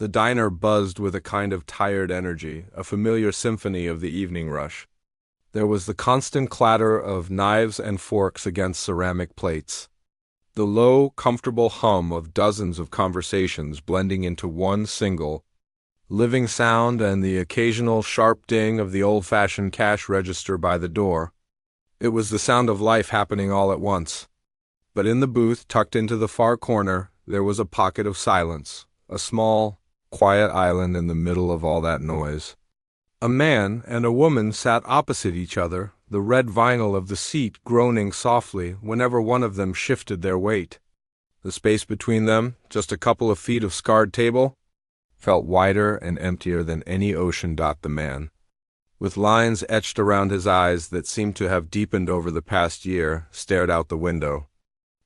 The diner buzzed with a kind of tired energy, a familiar symphony of the evening rush. There was the constant clatter of knives and forks against ceramic plates, the low, comfortable hum of dozens of conversations blending into one single, living sound, and the occasional sharp ding of the old-fashioned cash register by the door. It was the sound of life happening all at once. But in the booth, tucked into the far corner, there was a pocket of silence, a small, quiet island in the middle of all that noise. A man and a woman sat opposite each other, the red vinyl of the seat groaning softly whenever one of them shifted their weight. The space between them, just a couple of feet of scarred table, felt wider and emptier than any ocean. The man, with lines etched around his eyes that seemed to have deepened over the past year, stared out the window.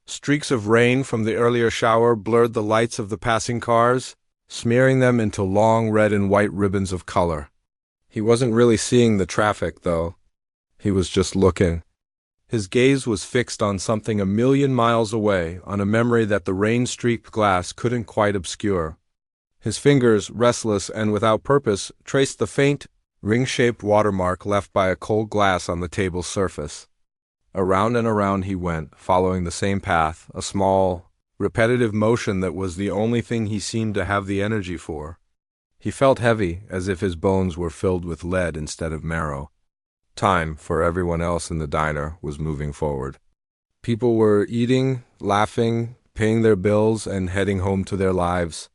Streaks of rain from the earlier shower blurred the lights of the passing cars, smearing them into long red and white ribbons of color. He wasn't really seeing the traffic, though. He was just looking. His gaze was fixed on something a million miles away, on a memory that the rain-streaked glass couldn't quite obscure. His fingers, restless and without purpose, traced the faint, ring-shaped watermark left by a cold glass on the table's surface. Around and around he went, following the same path, a small, repetitive motion that was the only thing he seemed to have the energy for. He felt heavy, as if his bones were filled with lead instead of marrow. Time, for everyone else in the diner, was moving forward. People were eating, laughing, paying their bills, and heading home to their lives.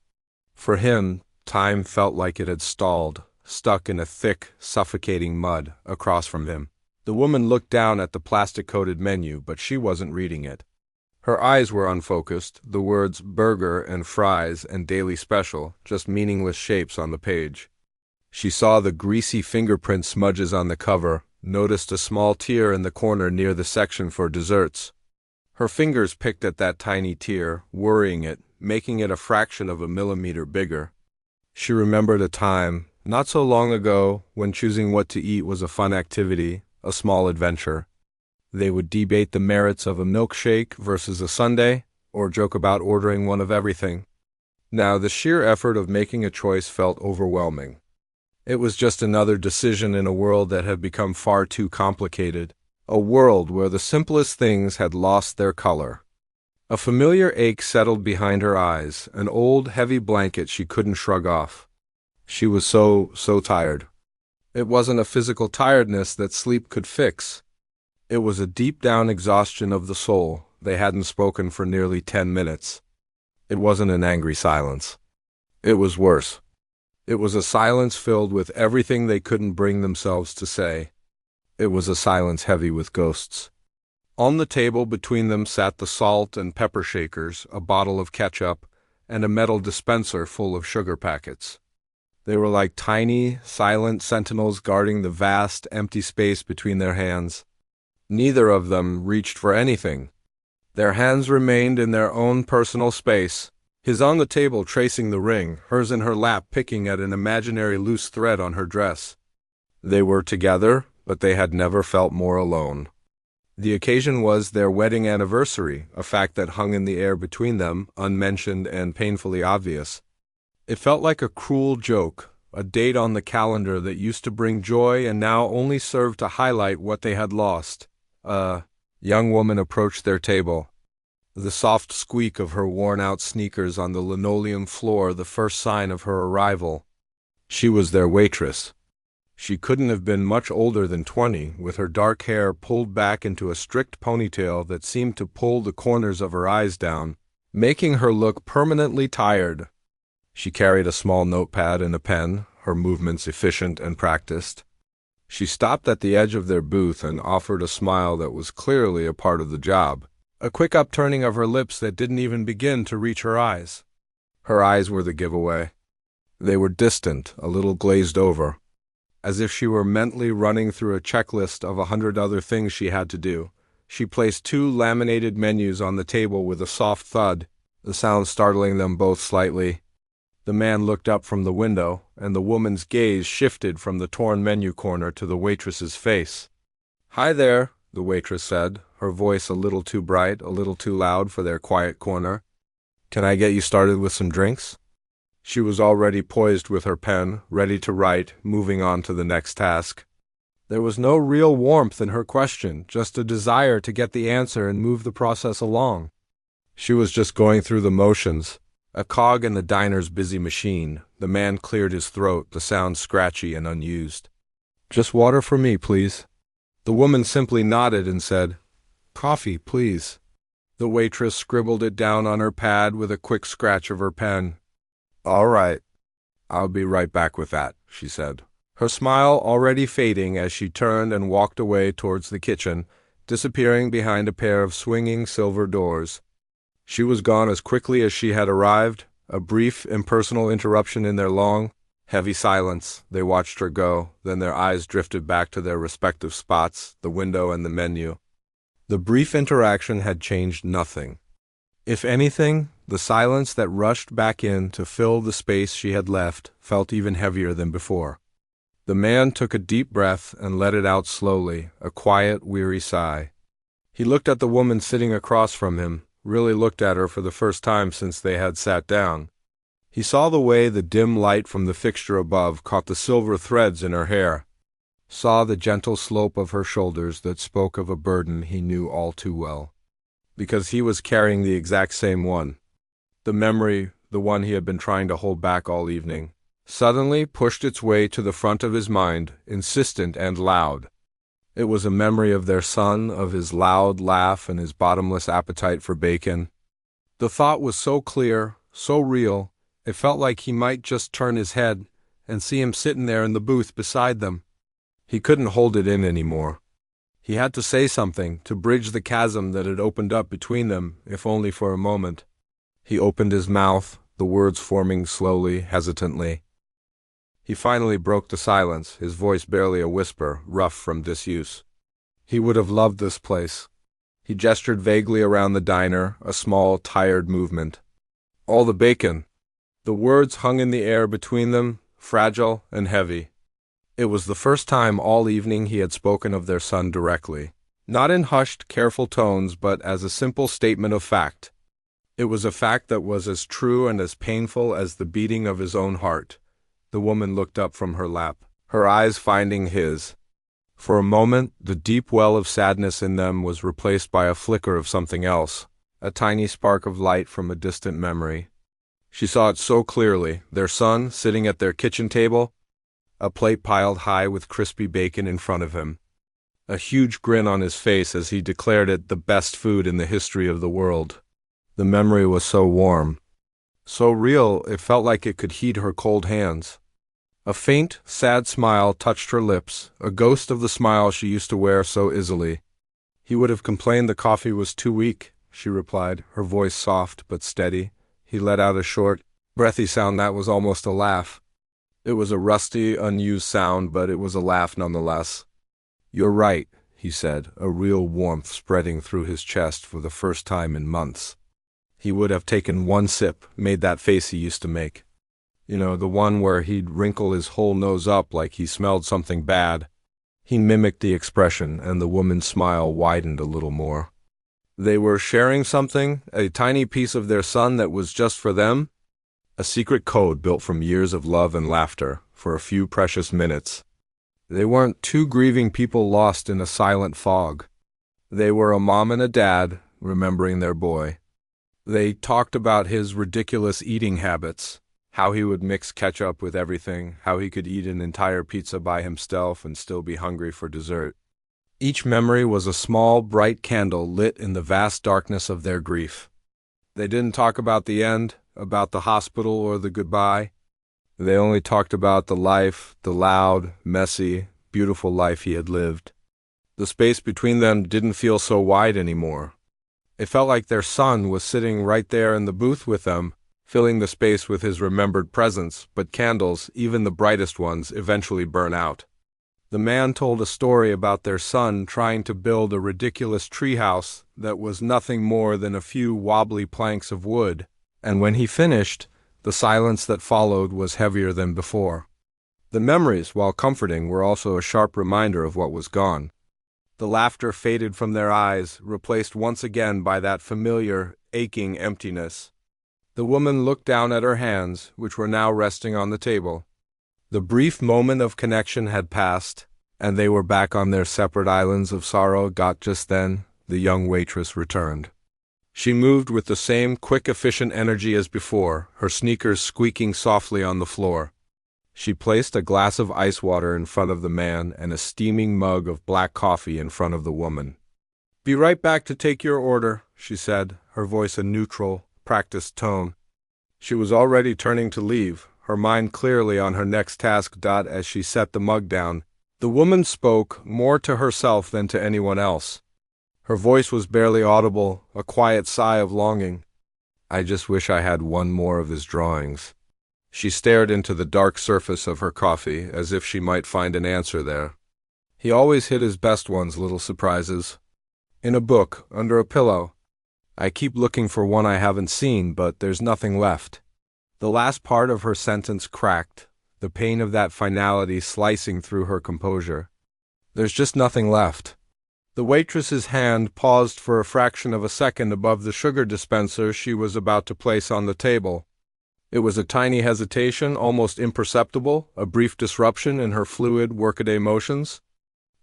For him, time felt like it had stalled, stuck in a thick, suffocating mud across from him. The woman looked down at the plastic-coated menu, but she wasn't reading it. Her eyes were unfocused, the words burger and fries and daily special just meaningless shapes on the page. She saw the greasy fingerprint smudges on the cover, noticed a small tear in the corner near the section for desserts. Her fingers picked at that tiny tear, worrying it, making it a fraction of a millimeter bigger. She remembered a time, not so long ago, when choosing what to eat was a fun activity, a small adventure. They would debate the merits of a milkshake versus a sundae, or joke about ordering one of everything. Now the sheer effort of making a choice felt overwhelming. It was just another decision in a world that had become far too complicated, a world where the simplest things had lost their color. A familiar ache settled behind her eyes, an old, heavy blanket she couldn't shrug off. She was so tired. It wasn't a physical tiredness that sleep could fix. It was a deep-down exhaustion of the soul. They hadn't spoken for nearly 10 minutes. It wasn't an angry silence. It was worse. It was a silence filled with everything they couldn't bring themselves to say. It was a silence heavy with ghosts. On the table between them sat the salt and pepper shakers, a bottle of ketchup, and a metal dispenser full of sugar packets. They were like tiny, silent sentinels guarding the vast, empty space between their hands. Neither of them reached for anything. Their hands remained in their own personal space, his on the table tracing the ring, hers in her lap picking at an imaginary loose thread on her dress. They were together, but they had never felt more alone. The occasion was their wedding anniversary, a fact that hung in the air between them, unmentioned and painfully obvious. It felt like a cruel joke, a date on the calendar that used to bring joy and now only served to highlight what they had lost. A young woman approached their table. The soft squeak of her worn-out sneakers on the linoleum floor the first sign of her arrival. She was their waitress. She couldn't have been much older than 20, with her dark hair pulled back into a strict ponytail that seemed to pull the corners of her eyes down, making her look permanently tired. She carried a small notepad and a pen, her movements efficient and practiced. She stopped at the edge of their booth and offered a smile that was clearly a part of the job, a quick upturning of her lips that didn't even begin to reach her eyes. Her eyes were the giveaway. They were distant, a little glazed over, as if she were mentally running through a checklist of 100 other things she had to do. She placed 2 laminated menus on the table with a soft thud, the sound startling them both slightly. The man looked up from the window, and the woman's gaze shifted from the torn menu corner to the waitress's face. "Hi there," the waitress said, her voice a little too bright, a little too loud for their quiet corner. "Can I get you started with some drinks?" She was already poised with her pen, ready to write, moving on to the next task. There was no real warmth in her question, just a desire to get the answer and move the process along. She was just going through the motions, a cog in the diner's busy machine. The man cleared his throat, the sound scratchy and unused. "Just water for me, please." The woman simply nodded and said, "Coffee, please." The waitress scribbled it down on her pad with a quick scratch of her pen. "All right. I'll be right back with that," she said, her smile already fading as she turned and walked away towards the kitchen, disappearing behind a pair of swinging silver doors. She was gone as quickly as she had arrived, a brief, impersonal interruption in their long, heavy silence. They watched her go, then their eyes drifted back to their respective spots, the window and the menu. The brief interaction had changed nothing. If anything, the silence that rushed back in to fill the space she had left felt even heavier than before. The man took a deep breath and let it out slowly, a quiet, weary sigh. He looked at the woman sitting across from him, really looked at her for the first time since they had sat down. He saw the way the dim light from the fixture above caught the silver threads in her hair, saw the gentle slope of her shoulders that spoke of a burden he knew all too well. Because he was carrying the exact same one. The memory, the one he had been trying to hold back all evening, suddenly pushed its way to the front of his mind, insistent and loud. It was a memory of their son, of his loud laugh and his bottomless appetite for bacon. The thought was so clear, so real, it felt like he might just turn his head and see him sitting there in the booth beside them. He couldn't hold it in anymore. He had to say something to bridge the chasm that had opened up between them, if only for a moment. He opened his mouth, the words forming slowly, hesitantly. He finally broke the silence, his voice barely a whisper, rough from disuse. He would have loved this place. He gestured vaguely around the diner, a small, tired movement. All the bacon. The words hung in the air between them, fragile and heavy. It was the first time all evening he had spoken of their son directly, not in hushed, careful tones, but as a simple statement of fact. It was a fact that was as true and as painful as the beating of his own heart. The woman looked up from her lap, her eyes finding his. For a moment, the deep well of sadness in them was replaced by a flicker of something else, a tiny spark of light from a distant memory. She saw it so clearly, their son sitting at their kitchen table, a plate piled high with crispy bacon in front of him, a huge grin on his face as he declared it the best food in the history of the world. The memory was so warm, so real it felt like it could heat her cold hands. A faint, sad smile touched her lips, a ghost of the smile she used to wear so easily. "He would have complained the coffee was too weak," she replied, her voice soft but steady. He let out a short, breathy sound that was almost a laugh. It was a rusty, unused sound, but it was a laugh nonetheless. "You're right," he said, a real warmth spreading through his chest for the first time in months. He would have taken one sip, made that face he used to make. You know, the one where he'd wrinkle his whole nose up like he smelled something bad. He mimicked the expression, and the woman's smile widened a little more. They were sharing something, a tiny piece of their son that was just for them, a secret code built from years of love and laughter, for a few precious minutes. They weren't two grieving people lost in a silent fog. They were a mom and a dad, remembering their boy. They talked about his ridiculous eating habits, how he would mix ketchup with everything, how he could eat an entire pizza by himself and still be hungry for dessert. Each memory was a small, bright candle lit in the vast darkness of their grief. They didn't talk about the end, about the hospital or the goodbye. They only talked about the life, the loud, messy, beautiful life he had lived. The space between them didn't feel so wide anymore. It felt like their son was sitting right there in the booth with them, filling the space with his remembered presence, but candles, even the brightest ones, eventually burn out. The man told a story about their son trying to build a ridiculous treehouse that was nothing more than a few wobbly planks of wood, and when he finished, the silence that followed was heavier than before. The memories, while comforting, were also a sharp reminder of what was gone. The laughter faded from their eyes, replaced once again by that familiar, aching emptiness. The woman looked down at her hands, which were now resting on the table. The brief moment of connection had passed, and they were back on their separate islands of sorrow. Just then, the young waitress returned. She moved with the same quick, efficient energy as before, her sneakers squeaking softly on the floor. She placed a glass of ice water in front of the man and a steaming mug of black coffee in front of the woman. "Be right back to take your order," she said, her voice a neutral, practiced tone. She was already turning to leave, her mind clearly on her next task. As she set the mug down, the woman spoke, more to herself than to anyone else. Her voice was barely audible, a quiet sigh of longing. "I just wish I had one more of his drawings." She stared into the dark surface of her coffee, as if she might find an answer there. He always hid his best ones, little surprises. In a book, under a pillow. I keep looking for one I haven't seen, but there's nothing left. The last part of her sentence cracked, the pain of that finality slicing through her composure. There's just nothing left. The waitress's hand paused for a fraction of a second above the sugar dispenser she was about to place on the table. It was a tiny hesitation, almost imperceptible, a brief disruption in her fluid, workaday motions.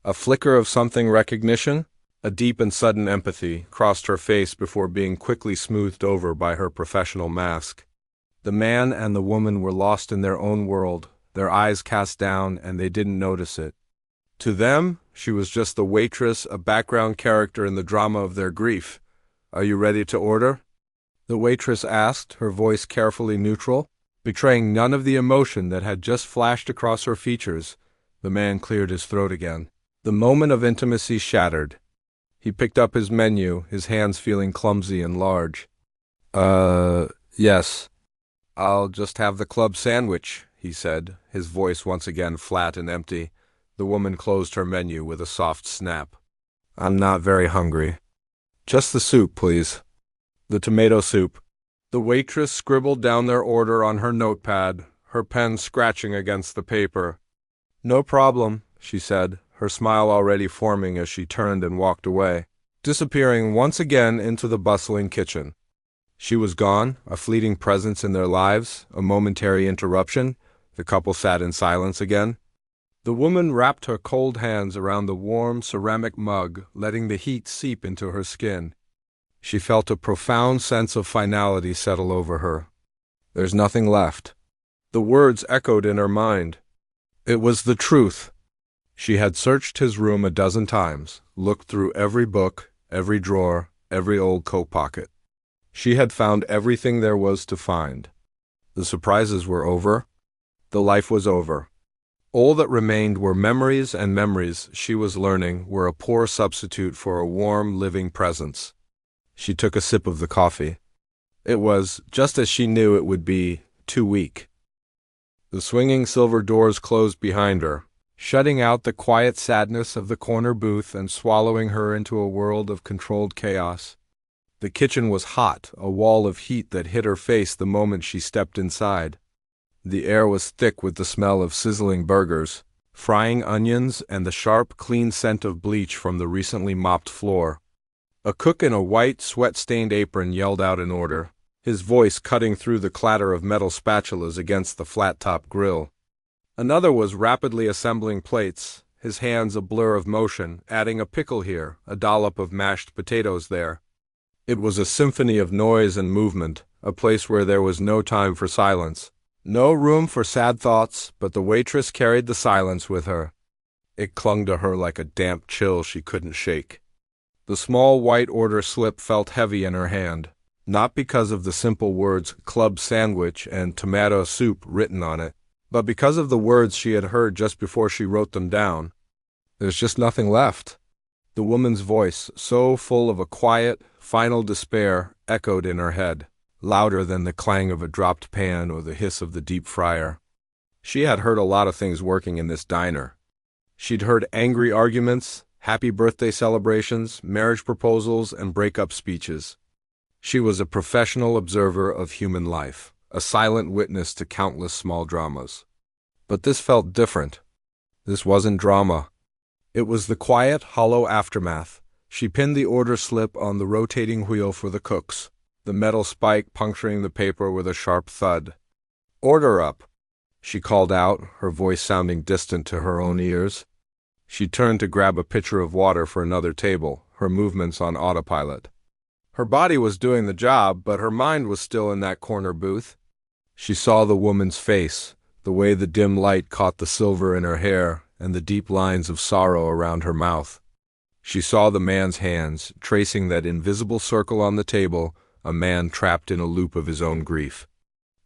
A flicker of something recognition, a deep and sudden empathy, crossed her face before being quickly smoothed over by her professional mask. The man and the woman were lost in their own world, their eyes cast down, and they didn't notice it. To them, she was just the waitress, a background character in the drama of their grief. "Are you ready to order?" the waitress asked, her voice carefully neutral, betraying none of the emotion that had just flashed across her features. The man cleared his throat again. The moment of intimacy shattered. He picked up his menu, his hands feeling clumsy and large. Yes. I'll just have the club sandwich," he said, his voice once again flat and empty. The woman closed her menu with a soft snap. "I'm not very hungry. Just the soup, please. The tomato soup." The waitress scribbled down their order on her notepad, her pen scratching against the paper. "No problem," she said, her smile already forming as she turned and walked away, disappearing once again into the bustling kitchen. She was gone, a fleeting presence in their lives, a momentary interruption. The couple sat in silence again. The woman wrapped her cold hands around the warm ceramic mug, letting the heat seep into her skin. She felt a profound sense of finality settle over her. There's nothing left. The words echoed in her mind. It was the truth. She had searched his room a dozen times, looked through every book, every drawer, every old coat pocket. She had found everything there was to find. The surprises were over. The life was over. All that remained were memories, and memories, she was learning, were a poor substitute for a warm, living presence. She took a sip of the coffee. It was, just as she knew it would be, too weak. The swinging silver doors closed behind her, shutting out the quiet sadness of the corner booth and swallowing her into a world of controlled chaos. The kitchen was hot, a wall of heat that hit her face the moment she stepped inside. The air was thick with the smell of sizzling burgers, frying onions, and the sharp, clean scent of bleach from the recently mopped floor. A cook in a white, sweat-stained apron yelled out an order, his voice cutting through the clatter of metal spatulas against the flat-top grill. Another was rapidly assembling plates, his hands a blur of motion, adding a pickle here, a dollop of mashed potatoes there. It was a symphony of noise and movement, a place where there was no time for silence. No room for sad thoughts, but the waitress carried the silence with her. It clung to her like a damp chill she couldn't shake. The small white order slip felt heavy in her hand, not because of the simple words "club sandwich" and "tomato soup" written on it, but because of the words she had heard just before she wrote them down. There's just nothing left. The woman's voice, so full of a quiet, final despair, echoed in her head, louder than the clang of a dropped pan or the hiss of the deep fryer. She had heard a lot of things working in this diner. She'd heard angry arguments, happy birthday celebrations, marriage proposals, and breakup speeches. She was a professional observer of human life, a silent witness to countless small dramas. But this felt different. This wasn't drama. It was the quiet, hollow aftermath. She pinned the order slip on the rotating wheel for the cooks. the metal spike puncturing the paper with a sharp thud. "Order up," she called out, her voice sounding distant to her own ears. She turned to grab a pitcher of water for another table, her movements on autopilot. Her body was doing the job, but her mind was still in that corner booth. She saw the woman's face, the way the dim light caught the silver in her hair and the deep lines of sorrow around her mouth. She saw the man's hands, tracing that invisible circle on the table, a man trapped in a loop of his own grief.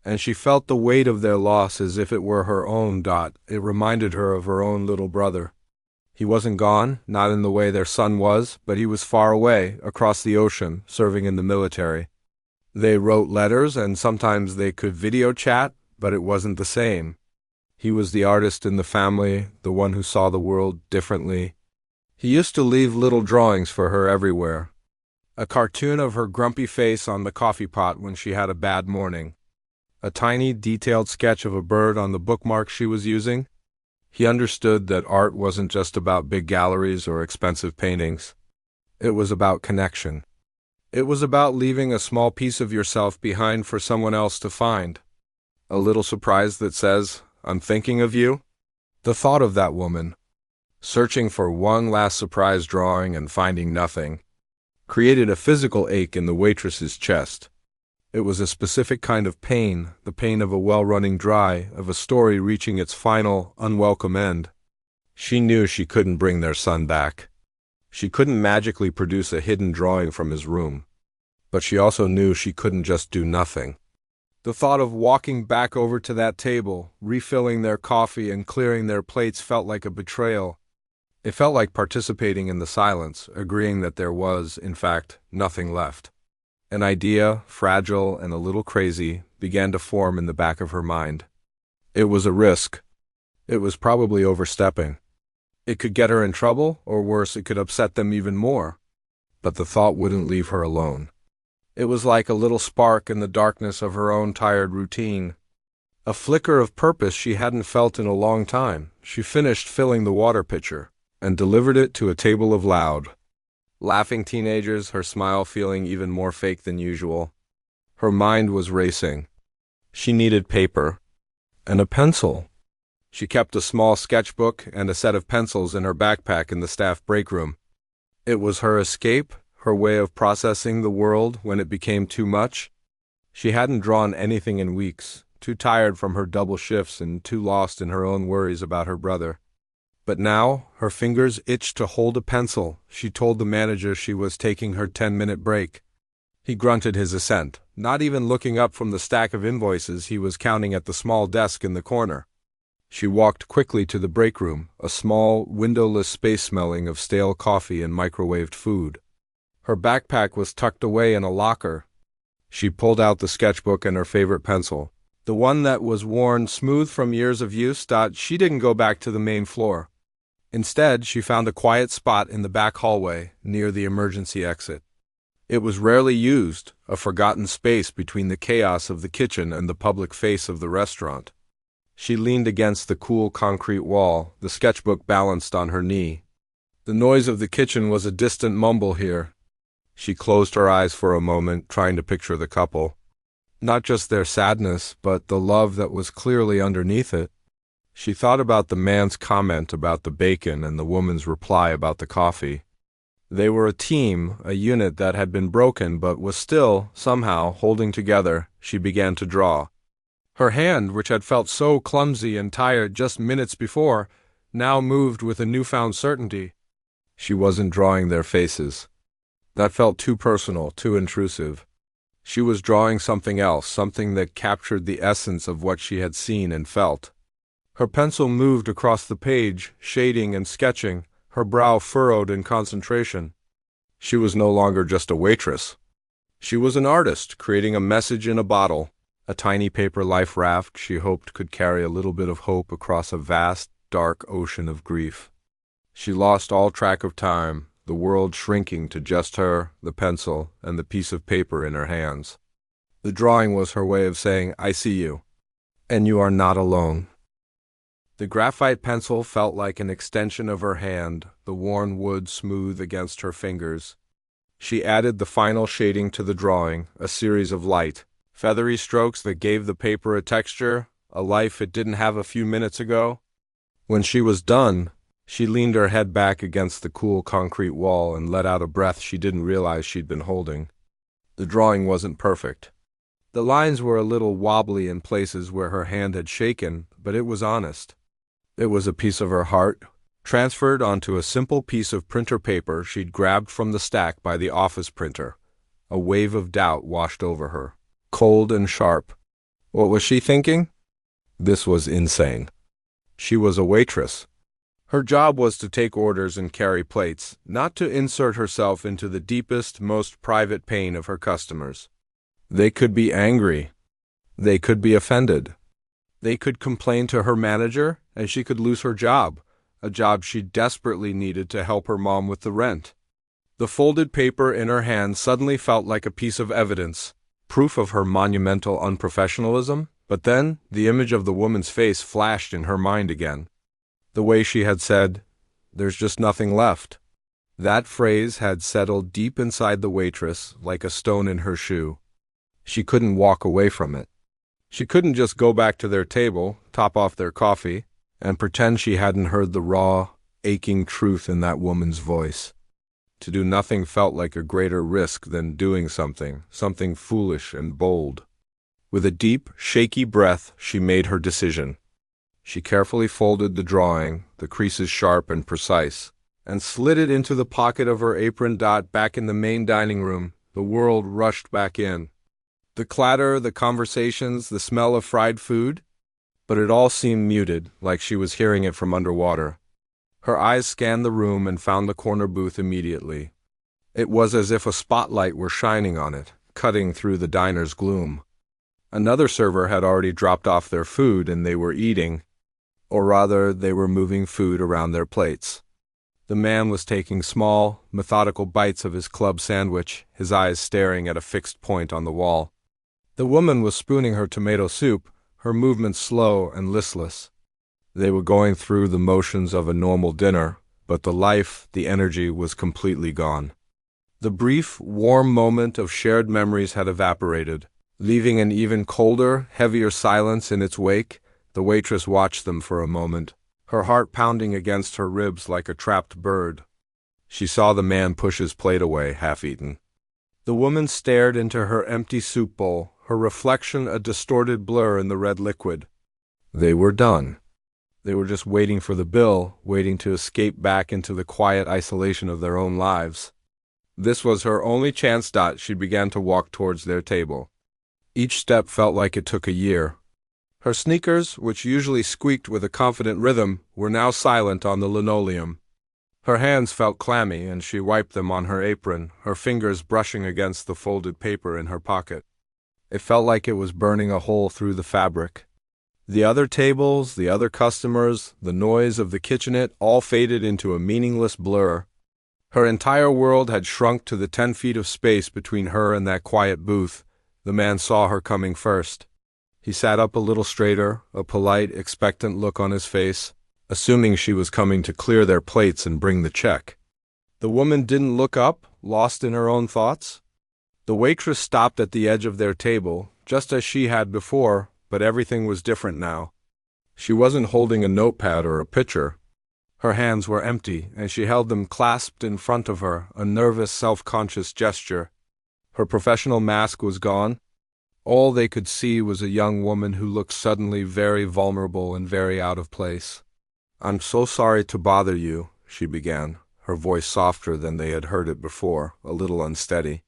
And she felt the weight of their loss as if it were her own. It reminded her of her own little brother. He wasn't gone, not in the way their son was, but he was far away, across the ocean, serving in the military. They wrote letters, and sometimes they could video chat, but it wasn't the same. He was the artist in the family, the one who saw the world differently. He used to leave little drawings for her everywhere. A cartoon of her grumpy face on the coffee pot when she had a bad morning. A tiny, detailed sketch of a bird on the bookmark she was using. He understood that art wasn't just about big galleries or expensive paintings. It was about connection. It was about leaving a small piece of yourself behind for someone else to find. A little surprise that says, "I'm thinking of you." The thought of that woman, searching for one last surprise drawing and finding nothing, created a physical ache in the waitress's chest. It was a specific kind of pain, the pain of a well-running dry, of a story reaching its final, unwelcome end. She knew she couldn't bring their son back. She couldn't magically produce a hidden drawing from his room. But she also knew she couldn't just do nothing. The thought of walking back over to that table, refilling their coffee and clearing their plates felt like a betrayal. It felt like participating in the silence, agreeing that there was, in fact, nothing left. An idea, fragile and a little crazy, began to form in the back of her mind. It was a risk. It was probably overstepping. It could get her in trouble, or worse, it could upset them even more. But the thought wouldn't leave her alone. It was like a little spark in the darkness of her own tired routine. A flicker of purpose she hadn't felt in a long time. She finished filling the water pitcher and delivered it to a table of loud, laughing teenagers, her smile feeling even more fake than usual. Her mind was racing. She needed paper and a pencil. She kept a small sketchbook and a set of pencils in her backpack in the staff break room. It was her escape, her way of processing the world when it became too much. She hadn't drawn anything in weeks, too tired from her double shifts and too lost in her own worries about her brother. But now, her fingers itched to hold a pencil. She told the manager she was taking her 10-minute break. He grunted his assent, not even looking up from the stack of invoices he was counting at the small desk in the corner. She walked quickly to the break room, a small, windowless space smelling of stale coffee and microwaved food. Her backpack was tucked away in a locker. She pulled out the sketchbook and her favorite pencil, the one that was worn smooth from years of use. She didn't go back to the main floor. Instead, she found a quiet spot in the back hallway, near the emergency exit. It was rarely used, a forgotten space between the chaos of the kitchen and the public face of the restaurant. She leaned against the cool concrete wall, the sketchbook balanced on her knee. The noise of the kitchen was a distant mumble here. She closed her eyes for a moment, trying to picture the couple. Not just their sadness, but the love that was clearly underneath it. She thought about the man's comment about the bacon and the woman's reply about the coffee. They were a team, a unit that had been broken but was still, somehow, holding together. She began to draw. Her hand, which had felt so clumsy and tired just minutes before, now moved with a newfound certainty. She wasn't drawing their faces. That felt too personal, too intrusive. She was drawing something else, something that captured the essence of what she had seen and felt. Her pencil moved across the page, shading and sketching, her brow furrowed in concentration. She was no longer just a waitress. She was an artist, creating a message in a bottle, a tiny paper life raft she hoped could carry a little bit of hope across a vast, dark ocean of grief. She lost all track of time, the world shrinking to just her, the pencil, and the piece of paper in her hands. The drawing was her way of saying, "I see you, and you are not alone." The graphite pencil felt like an extension of her hand, the worn wood smooth against her fingers. She added the final shading to the drawing, a series of light, feathery strokes that gave the paper a texture, a life it didn't have a few minutes ago. When she was done, she leaned her head back against the cool concrete wall and let out a breath she didn't realize she'd been holding. The drawing wasn't perfect. The lines were a little wobbly in places where her hand had shaken, but it was honest. It was a piece of her heart, transferred onto a simple piece of printer paper she'd grabbed from the stack by the office printer. A wave of doubt washed over her, cold and sharp. What was she thinking? This was insane. She was a waitress. Her job was to take orders and carry plates, not to insert herself into the deepest, most private pain of her customers. They could be angry. They could be offended. They could complain to her manager, and she could lose her job, a job she desperately needed to help her mom with the rent. The folded paper in her hand suddenly felt like a piece of evidence, proof of her monumental unprofessionalism, but then the image of the woman's face flashed in her mind again. The way she had said, "There's just nothing left." That phrase had settled deep inside the waitress like a stone in her shoe. She couldn't walk away from it. She couldn't just go back to their table, top off their coffee, and pretend she hadn't heard the raw, aching truth in that woman's voice. To do nothing felt like a greater risk than doing something foolish and bold. With a deep, shaky breath, she made her decision. She carefully folded the drawing, the creases sharp and precise, and slid it into the pocket of her apron. Back in the main dining room, the world rushed back in. The clatter, the conversations, the smell of fried food, but it all seemed muted, like she was hearing it from underwater. Her eyes scanned the room and found the corner booth immediately. It was as if a spotlight were shining on it, cutting through the diner's gloom. Another server had already dropped off their food and they were eating, or rather, they were moving food around their plates. The man was taking small, methodical bites of his club sandwich, his eyes staring at a fixed point on the wall. The woman was spooning her tomato soup, her movements slow and listless. They were going through the motions of a normal dinner, but the life, the energy was completely gone. The brief, warm moment of shared memories had evaporated, leaving an even colder, heavier silence in its wake. The waitress watched them for a moment, her heart pounding against her ribs like a trapped bird. She saw the man push his plate away, half-eaten. The woman stared into her empty soup bowl, her reflection a distorted blur in the red liquid. They were done. They were just waiting for the bill, waiting to escape back into the quiet isolation of their own lives. This was her only chance. She began to walk towards their table. Each step felt like it took a year. Her sneakers, which usually squeaked with a confident rhythm, were now silent on the linoleum. Her hands felt clammy, and she wiped them on her apron, her fingers brushing against the folded paper in her pocket. It felt like it was burning a hole through the fabric. The other tables, the other customers, the noise of the kitchenette all faded into a meaningless blur. Her entire world had shrunk to the 10 feet of space between her and that quiet booth. The man saw her coming first. He sat up a little straighter, a polite, expectant look on his face, assuming she was coming to clear their plates and bring the check. The woman didn't look up, lost in her own thoughts. The waitress stopped at the edge of their table, just as she had before, but everything was different now. She wasn't holding a notepad or a pitcher. Her hands were empty, and she held them clasped in front of her, a nervous, self-conscious gesture. Her professional mask was gone. All they could see was a young woman who looked suddenly very vulnerable and very out of place. "I'm so sorry to bother you," she began, her voice softer than they had heard it before, a little unsteady.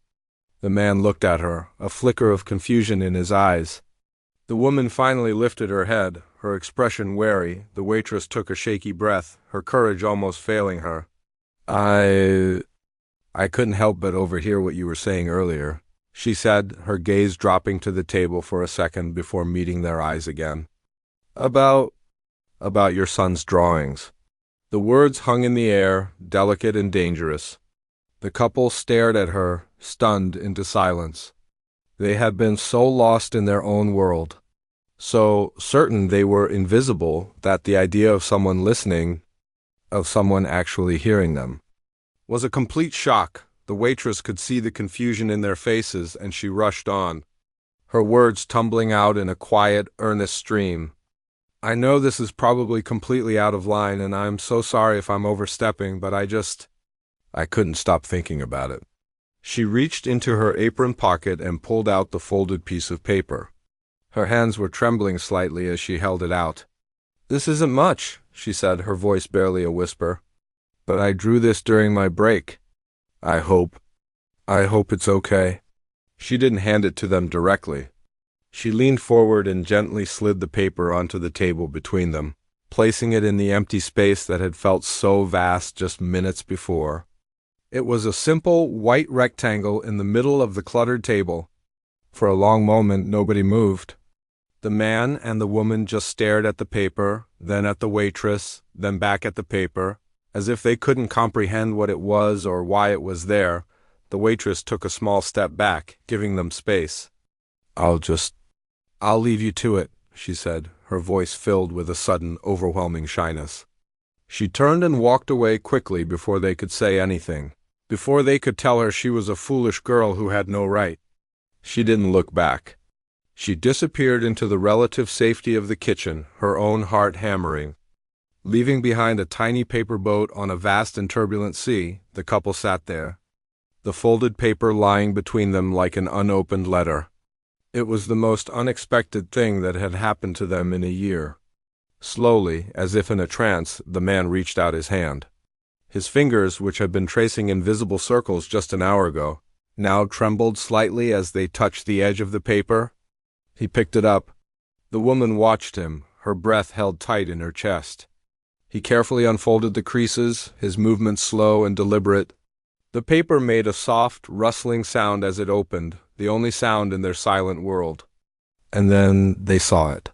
The man looked at her, a flicker of confusion in his eyes. The woman finally lifted her head, her expression wary. The waitress took a shaky breath, her courage almost failing her. I couldn't help but overhear what you were saying earlier," she said, her gaze dropping to the table for a second before meeting their eyes again. About your son's drawings." The words hung in the air, delicate and dangerous. The couple stared at her, stunned into silence. They had been so lost in their own world, so certain they were invisible that the idea of someone listening, of someone actually hearing them, was a complete shock, The waitress could see the confusion in their faces, and she rushed on, her words tumbling out in a quiet, earnest stream. "I know this is probably completely out of line, and I'm so sorry if I'm overstepping, but I couldn't stop thinking about it." She reached into her apron pocket and pulled out the folded piece of paper. Her hands were trembling slightly as she held it out. "This isn't much," she said, her voice barely a whisper. "But I drew this during my break. I hope it's okay." She didn't hand it to them directly. She leaned forward and gently slid the paper onto the table between them, placing it in the empty space that had felt so vast just minutes before. It was a simple, white rectangle in the middle of the cluttered table. For a long moment, nobody moved. The man and the woman just stared at the paper, then at the waitress, then back at the paper, as if they couldn't comprehend what it was or why it was there. The waitress took a small step back, giving them space. I'll leave you to it," she said, her voice filled with a sudden, overwhelming shyness. She turned and walked away quickly before they could say anything, before they could tell her she was a foolish girl who had no right. She didn't look back. She disappeared into the relative safety of the kitchen, her own heart hammering. Leaving behind a tiny paper boat on a vast and turbulent sea, the couple sat there, the folded paper lying between them like an unopened letter. It was the most unexpected thing that had happened to them in a year. Slowly, as if in a trance, the man reached out his hand. His fingers, which had been tracing invisible circles just an hour ago, now trembled slightly as they touched the edge of the paper. He picked it up. The woman watched him, her breath held tight in her chest. He carefully unfolded the creases, his movements slow and deliberate. The paper made a soft, rustling sound as it opened, the only sound in their silent world. And then they saw it.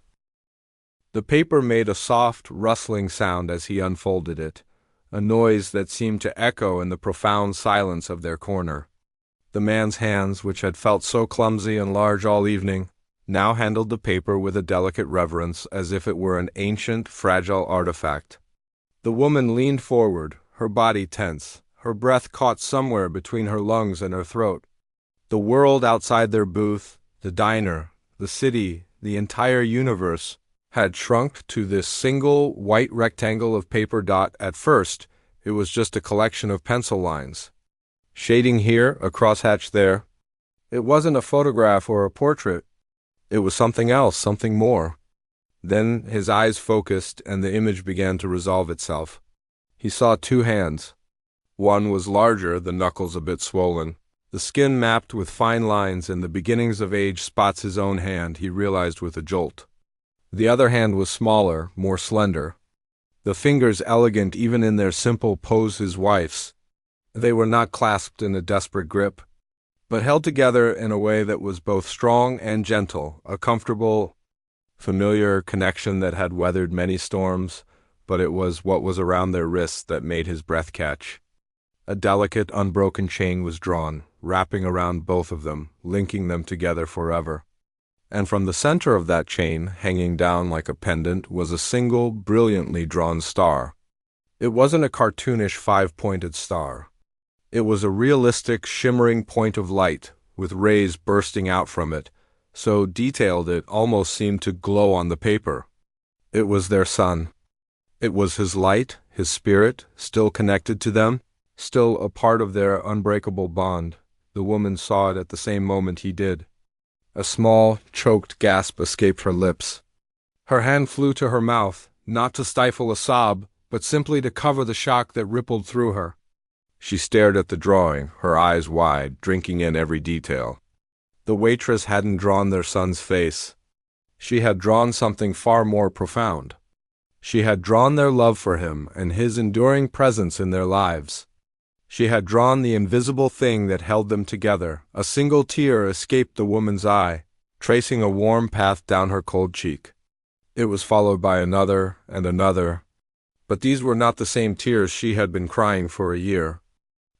The paper made a soft, rustling sound as he unfolded it, a noise that seemed to echo in the profound silence of their corner. The man's hands, which had felt so clumsy and large all evening, now handled the paper with a delicate reverence as if it were an ancient, fragile artifact. The woman leaned forward, her body tense, her breath caught somewhere between her lungs and her throat. The world outside their booth, the diner, the city, the entire universe, had shrunk to this single white rectangle of paper. At first, it was just a collection of pencil lines. Shading here, a crosshatch there. It wasn't a photograph or a portrait. It was something else, something more. Then his eyes focused and the image began to resolve itself. He saw two hands. One was larger, the knuckles a bit swollen. The skin mapped with fine lines and the beginnings of age spots his own hand, he realized with a jolt. The other hand was smaller, more slender. The fingers elegant even in their simple pose, his wife's. They were not clasped in a desperate grip, but held together in a way that was both strong and gentle, a comfortable, familiar connection that had weathered many storms, but it was what was around their wrists that made his breath catch. A delicate, unbroken chain was drawn, wrapping around both of them, linking them together forever. And from the center of that chain, hanging down like a pendant, was a single, brilliantly drawn star. It wasn't a cartoonish five-pointed star. It was a realistic, shimmering point of light, with rays bursting out from it, so detailed it almost seemed to glow on the paper. It was their son. It was his light, his spirit, still connected to them, still a part of their unbreakable bond. The woman saw it at the same moment he did. A small, choked gasp escaped her lips. Her hand flew to her mouth, not to stifle a sob, but simply to cover the shock that rippled through her. She stared at the drawing, her eyes wide, drinking in every detail. The waitress hadn't drawn their son's face. She had drawn something far more profound. She had drawn their love for him and his enduring presence in their lives. She had drawn the invisible thing that held them together. A single tear escaped the woman's eye, tracing a warm path down her cold cheek. It was followed by another and another. But these were not the same tears she had been crying for a year.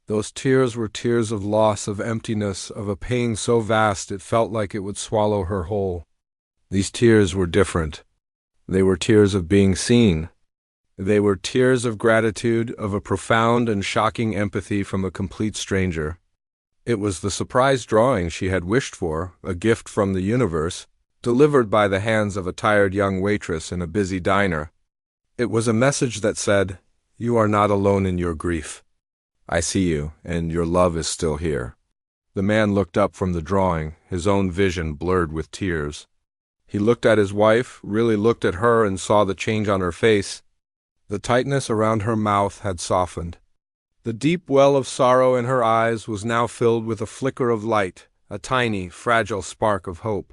Those tears were tears of loss, of emptiness, of a pain so vast it felt like it would swallow her whole. These tears were different. They were tears of being seen. They were tears of gratitude, of a profound and shocking empathy from a complete stranger. It was the surprise drawing she had wished for, a gift from the universe, delivered by the hands of a tired young waitress in a busy diner. It was a message that said, "You are not alone in your grief. I see you, and your love is still here." The man looked up from the drawing, his own vision blurred with tears. He looked at his wife, really looked at her, and saw the change on her face. The tightness around her mouth had softened. The deep well of sorrow in her eyes was now filled with a flicker of light, a tiny, fragile spark of hope.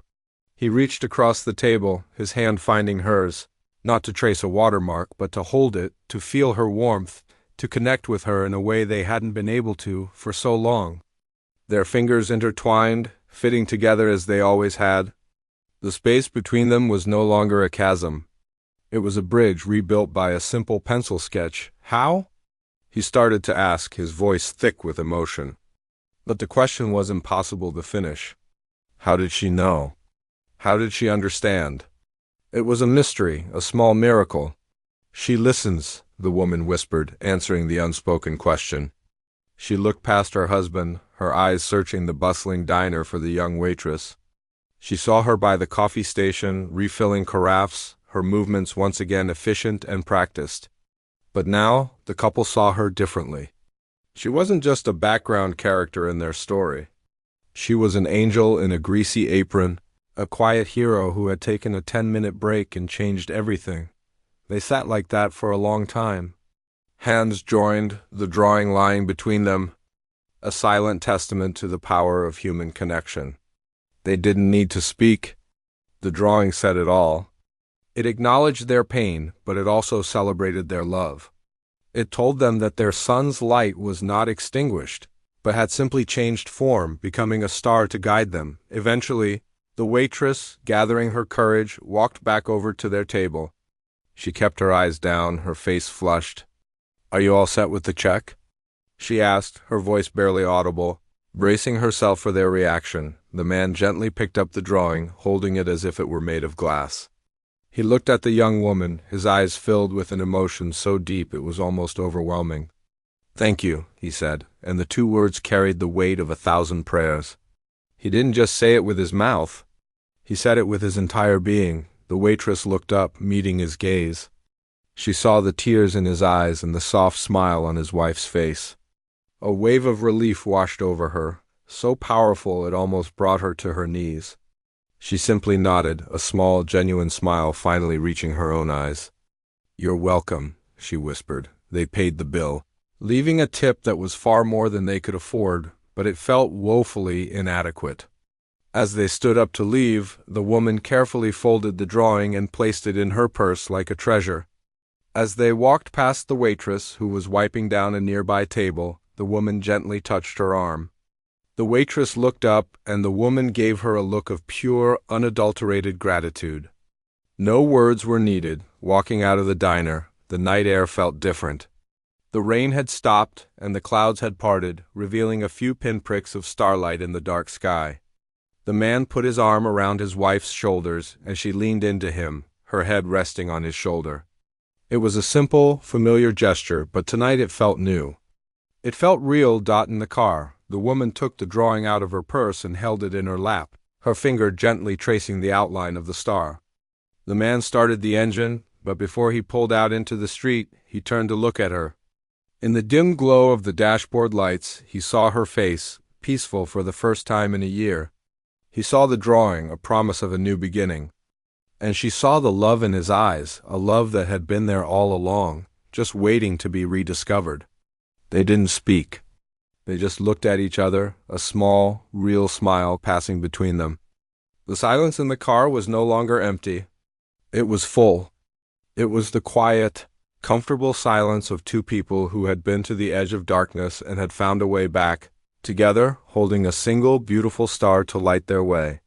He reached across the table, his hand finding hers, not to trace a watermark, but to hold it, to feel her warmth, to connect with her in a way they hadn't been able to for so long. Their fingers intertwined, fitting together as they always had. The space between them was no longer a chasm. It was a bridge rebuilt by a simple pencil sketch. How? He started to ask, his voice thick with emotion. But the question was impossible to finish. How did she know? How did she understand? It was a mystery, a small miracle. "She listens," the woman whispered, answering the unspoken question. She looked past her husband, her eyes searching the bustling diner for the young waitress. She saw her by the coffee station, refilling carafes, her movements once again efficient and practiced. But now, the couple saw her differently. She wasn't just a background character in their story. She was an angel in a greasy apron, a quiet hero who had taken a 10-minute break and changed everything. They sat like that for a long time. Hands joined, the drawing lying between them, a silent testament to the power of human connection. They didn't need to speak. The drawing said it all. It acknowledged their pain, but it also celebrated their love. It told them that their son's light was not extinguished, but had simply changed form, becoming a star to guide them. Eventually, the waitress, gathering her courage, walked back over to their table. She kept her eyes down, her face flushed. "Are you all set with the check?" she asked, her voice barely audible. Bracing herself for their reaction, the man gently picked up the drawing, holding it as if it were made of glass. He looked at the young woman, his eyes filled with an emotion so deep it was almost overwhelming. "Thank you," he said, and the two words carried the weight of 1,000 prayers. He didn't just say it with his mouth. He said it with his entire being. The waitress looked up, meeting his gaze. She saw the tears in his eyes and the soft smile on his wife's face. A wave of relief washed over her, so powerful it almost brought her to her knees. She simply nodded, a small, genuine smile finally reaching her own eyes. "You're welcome," she whispered. They paid the bill, leaving a tip that was far more than they could afford, but it felt woefully inadequate. As they stood up to leave, the woman carefully folded the drawing and placed it in her purse like a treasure. As they walked past the waitress, who was wiping down a nearby table, the woman gently touched her arm. The waitress looked up, and the woman gave her a look of pure, unadulterated gratitude. No words were needed. Walking out of the diner, the night air felt different. The rain had stopped, and the clouds had parted, revealing a few pinpricks of starlight in the dark sky. The man put his arm around his wife's shoulders, and she leaned into him, her head resting on his shoulder. It was a simple, familiar gesture, but tonight it felt new. It felt real. In the car, the woman took the drawing out of her purse and held it in her lap, her finger gently tracing the outline of the star. The man started the engine, but before he pulled out into the street, he turned to look at her. In the dim glow of the dashboard lights, he saw her face, peaceful for the first time in a year. He saw the drawing, a promise of a new beginning. And she saw the love in his eyes, a love that had been there all along, just waiting to be rediscovered. They didn't speak. They just looked at each other, a small, real smile passing between them. The silence in the car was no longer empty. It was full. It was the quiet, comfortable silence of two people who had been to the edge of darkness and had found a way back, together, holding a single beautiful star to light their way.